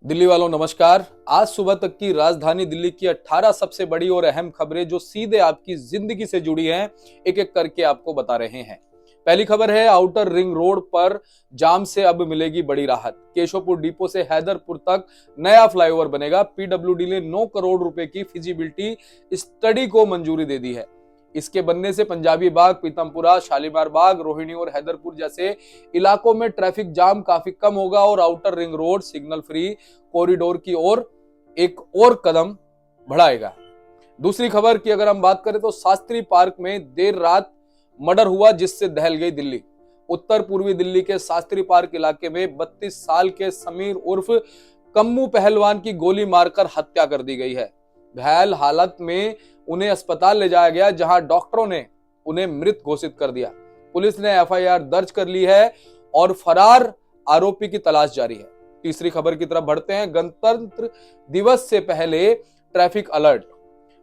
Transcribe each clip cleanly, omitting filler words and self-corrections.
दिल्ली वालों नमस्कार। आज सुबह तक की राजधानी दिल्ली की 18 सबसे बड़ी और अहम खबरें जो सीधे आपकी जिंदगी से जुड़ी हैं, एक एक करके आपको बता रहे हैं। पहली खबर है, आउटर रिंग रोड पर जाम से अब मिलेगी बड़ी राहत। केशवपुर डिपो से हैदरपुर तक नया फ्लाईओवर बनेगा। पीडब्ल्यूडी ने 9 करोड़ रुपए की फिजिबिलिटी स्टडी को मंजूरी दे दी है। इसके बनने से पंजाबी बाग, पीतमपुरा, शालीमार बाग, रोहिणी और हैदरपुर जैसे इलाकों में ट्रैफिक जाम काफी कम होगा और outer ring road signal free corridor की ओर एक और कदम बढ़ाएगा। दूसरी खबर की अगर हम बात करें तो शास्त्री पार्क में देर रात मर्डर हुआ जिससे दहल गई दिल्ली। उत्तर पूर्वी दिल्ली के शास्त्री पार्क इलाके में 32 साल के समीर उर्फ कम्मू पहलवान की गोली मारकर हत्या कर दी गई है। घायल हालत में उन्हें अस्पताल ले जाया गया जहां डॉक्टरों ने उन्हें मृत घोषित कर दिया। पुलिस ने एफआईआर दर्ज कर ली है और फरार आरोपी की तलाश जारी है। तीसरी खबर की तरफ बढ़ते हैं। गणतंत्र दिवस से पहले ट्रैफिक अलर्ट।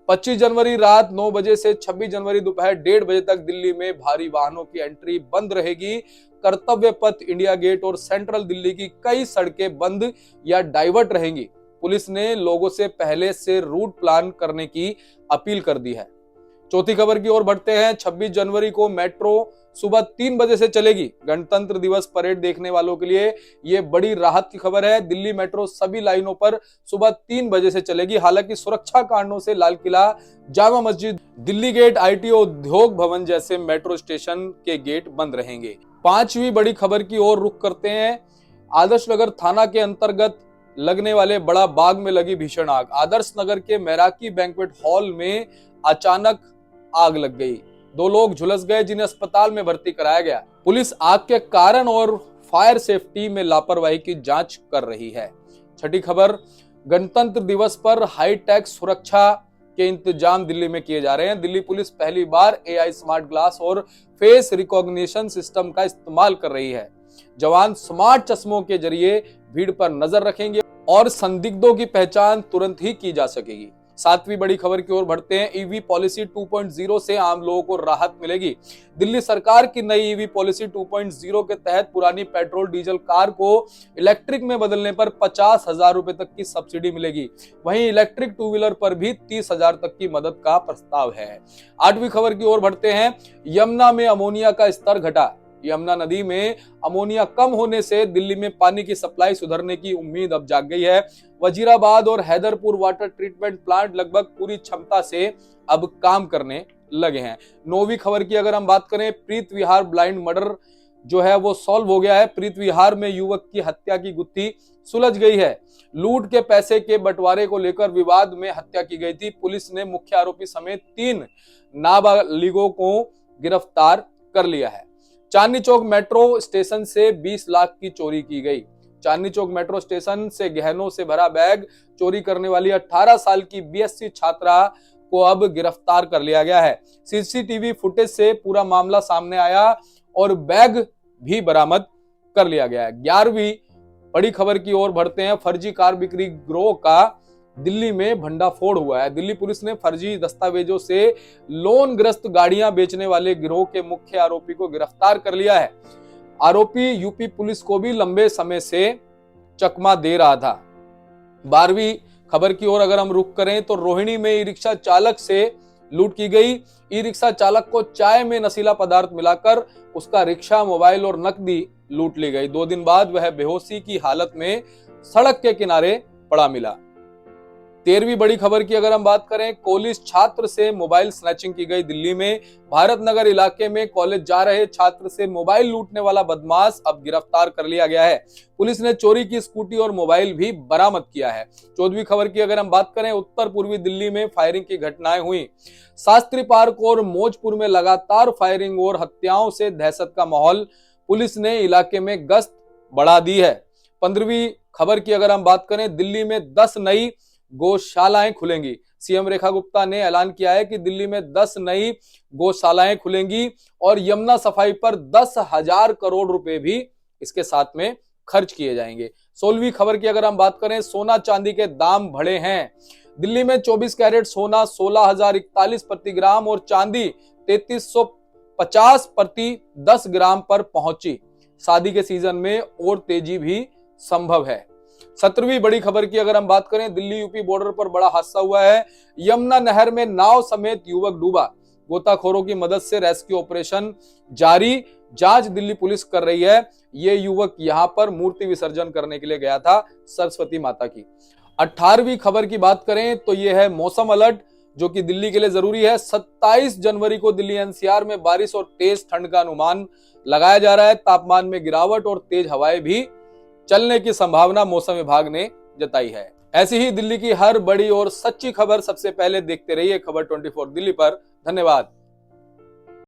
25 जनवरी रात 9 बजे से 26 जनवरी दोपहर 1:30 बजे तक दिल्ली में भारी वाहनों की एंट्री बंद रहेगी। कर्तव्य पथ, इंडिया गेट और सेंट्रल दिल्ली की कई सड़कें बंद या डाइवर्ट रहेंगी। पुलिस ने लोगों से पहले से रूट प्लान करने की अपील कर दी है। चौथी खबर की ओर बढ़ते हैं। 26 जनवरी को मेट्रो सुबह 3 बजे से चलेगी। गणतंत्र दिवस परेड देखने वालों के लिए यह बड़ी राहत की खबर है। दिल्ली मेट्रो सभी लाइनों पर सुबह 3 बजे से चलेगी। हालांकि सुरक्षा कारणों से लाल किला, जामा मस्जिद, दिल्ली गेट, आईटी उद्योग भवन जैसे मेट्रो स्टेशन के गेट बंद रहेंगे। पांचवी बड़ी खबर की ओर रुख करते हैं। आदर्श नगर थाना के अंतर्गत लगने वाले बड़ा बाग में लगी भीषण आग। आदर्श नगर के मैराकी बैंक्वेट हॉल में अचानक आग लग गई। 2 लोग झुलस गए जिन्हें अस्पताल में भर्ती कराया गया। पुलिस आग के कारण और फायर सेफ्टी में लापरवाही की जांच कर रही है। छठी खबर, गणतंत्र दिवस पर हाईटेक सुरक्षा के इंतजाम दिल्ली में किए जा रहे हैं। दिल्ली पुलिस पहली बार एआई स्मार्ट ग्लास और फेस रिकॉग्निशन सिस्टम का इस्तेमाल कर रही है। जवान स्मार्ट चश्मों के जरिए भीड़ पर नजर रखेंगे और संदिग्धों की पहचान तुरंत ही की जा सकेगी। सातवीं बड़ी खबर की ओर बढ़ते हैं। ईवी पॉलिसी 2.0 से आम लोगों को राहत मिलेगी। दिल्ली सरकार की नई ईवी पॉलिसी 2.0 के तहत पुरानी पेट्रोल डीजल कार को इलेक्ट्रिक में बदलने पर 50,000 रुपए तक की सब्सिडी मिलेगी। वहीं इलेक्ट्रिक 2 व्हीलर पर भी 30,000 तक की मदद का प्रस्ताव है। आठवीं खबर की ओर बढ़ते हैं। यमुना में अमोनिया का स्तर घटा। यमुना नदी में अमोनिया कम होने से दिल्ली में पानी की सप्लाई सुधरने की उम्मीद अब जाग गई है। वजीराबाद और हैदरपुर वाटर ट्रीटमेंट प्लांट लगभग पूरी क्षमता से अब काम करने लगे हैं। 9वीं खबर की अगर हम बात करें, प्रीत विहार ब्लाइंड मर्डर जो है वो सॉल्व हो गया है। प्रीत विहार में युवक की हत्या की गुत्थी सुलझ गई है। लूट के पैसे के बंटवारे को लेकर विवाद में हत्या की गई थी। पुलिस ने मुख्य आरोपी समेत 3 नाबालिगों को गिरफ्तार कर लिया है। चांदनी चौक मेट्रो स्टेशन से 20 लाख की चोरी की गई। चांदनी चौक मेट्रो स्टेशन से गहनों से भरा बैग चोरी करने वाली 18 साल की बीएससी छात्रा को अब गिरफ्तार कर लिया गया है। सीसीटीवी फुटेज से पूरा मामला सामने आया और बैग भी बरामद कर लिया गया है। 11वीं बड़ी खबर की ओर बढ़ते हैं। फर्जी कार बिक्री गिरोह का दिल्ली में भंडाफोड़ हुआ है। दिल्ली पुलिस ने फर्जी दस्तावेजों से लोन ग्रस्त गाड़ियां बेचने वाले गिरोह के मुख्य आरोपी को गिरफ्तार कर लिया है। आरोपी यूपी पुलिस को भी लंबे समय से चकमा दे रहा था। 12वीं खबर की ओर अगर हम रुख करें तो रोहिणी में ई रिक्शा चालक से लूट की गई। ई रिक्शा चालक को चाय में नशीला पदार्थ मिलाकर उसका रिक्शा, मोबाइल और नकदी लूट ली गई। 2 दिन बाद वह बेहोशी की हालत में सड़क के किनारे पड़ा मिला। 13वीं बड़ी खबर की अगर हम बात करें, कॉलेज छात्र से मोबाइल स्नैचिंग की गई। दिल्ली में भारत नगर इलाके में कॉलेज जा रहे छात्र से मोबाइल लूटने वाला बदमाश अब गिरफ्तार कर लिया गया है। पुलिस ने चोरी की स्कूटी और मोबाइल भी बरामद किया है। 14वीं खबर की अगर हम बात करें, उत्तर पूर्वी दिल्ली में फायरिंग की घटनाएं हुई। शास्त्री पार्क और मौजपुर में लगातार फायरिंग और हत्याओं से दहशत का माहौल। पुलिस ने इलाके में गश्त बढ़ा दी है। 15वीं खबर की अगर हम बात करें, दिल्ली में 10 नई गौशालाएं खुलेंगी। सीएम रेखा गुप्ता ने ऐलान किया है कि दिल्ली में 10 नई गौशालाएं खुलेंगी और यमुना सफाई पर 10,000 करोड़ रुपए भी इसके साथ में खर्च किए जाएंगे। 16वीं खबर की अगर हम बात करें, सोना चांदी के दाम बढ़े हैं। दिल्ली में 24 कैरेट सोना 16,041 प्रति ग्राम और चांदी 3350 प्रति 10 ग्राम पर पहुंची। शादी के सीजन में और तेजी भी संभव है। 17वीं बड़ी खबर की अगर हम बात करें, दिल्ली यूपी बॉर्डर पर बड़ा हादसा हुआ है। यमुना नहर में नाव समेत युवक डूबा। गोताखोरों की मदद से रेस्क्यू ऑपरेशन जारी, जांच दिल्ली पुलिस कर रही है। ये युवक यहां पर मूर्ति विसर्जन करने के लिए गया था सरस्वती माता की। 18वीं खबर की बात करें तो यह है मौसम अलर्ट, जो कि दिल्ली के लिए जरूरी है। 27 जनवरी को दिल्ली एनसीआर में बारिश और तेज ठंड का अनुमान लगाया जा रहा है। तापमान में गिरावट और तेज हवाएं भी चलने की संभावना मौसम विभाग ने जताई है। ऐसी ही दिल्ली की हर बड़ी और सच्ची खबर सबसे पहले देखते रहिए खबर 24 दिल्ली पर। धन्यवाद।